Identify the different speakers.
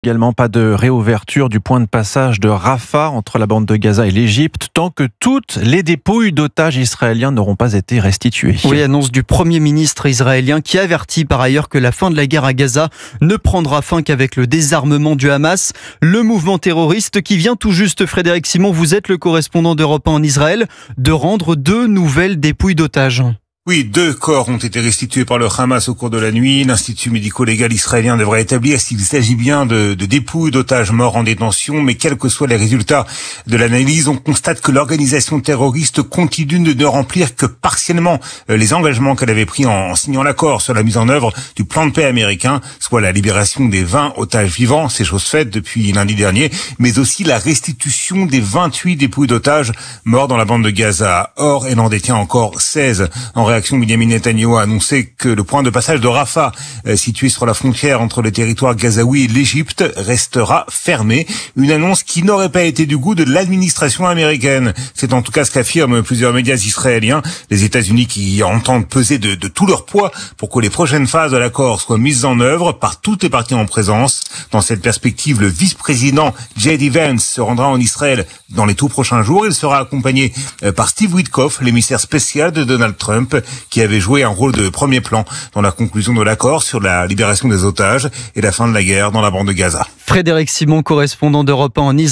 Speaker 1: Également pas de réouverture du point de passage de Rafah entre la bande de Gaza et l'Égypte tant que toutes les dépouilles d'otages israéliens n'auront pas été restituées.
Speaker 2: Oui, annonce du Premier ministre israélien qui avertit par ailleurs que la fin de la guerre à Gaza ne prendra fin qu'avec le désarmement du Hamas, le mouvement terroriste qui vient tout juste, Frédéric Simon, vous êtes le correspondant d'Europe 1 en Israël, de rendre 2 nouvelles dépouilles d'otages.
Speaker 3: Oui, 2 corps ont été restitués par le Hamas au cours de la nuit. L'Institut médico-légal israélien devrait établir s'il s'agit bien de dépouilles d'otages morts en détention, mais quels que soient les résultats de l'analyse, on constate que l'organisation terroriste continue de ne remplir que partiellement les engagements qu'elle avait pris en signant l'accord sur la mise en œuvre du plan de paix américain, soit la libération des 20 otages vivants, c'est chose faite depuis lundi dernier, mais aussi la restitution des 28 dépouilles d'otages morts dans la bande de Gaza. Or, elle en détient encore 16. En réaction, Benjamin Netanyahu a annoncé que le point de passage de Rafah, situé sur la frontière entre le territoire gazaoui et l'Égypte, restera fermé. Une annonce qui n'aurait pas été du goût de l'administration américaine. C'est en tout cas ce qu'affirment plusieurs médias israéliens. Les États-Unis qui entendent peser de tout leur poids pour que les prochaines phases de l'accord soient mises en œuvre par toutes les parties en présence. Dans cette perspective, le vice-président J.D. Vance se rendra en Israël dans les tout prochains jours. Il sera accompagné par Steve Witkoff, l'émissaire spécial de Donald Trump, qui avait joué un rôle de premier plan dans la conclusion de l'accord sur la libération des otages et la fin de la guerre dans la bande de Gaza.
Speaker 2: Frédéric Simon, correspondant d'Europe 1 en Israël.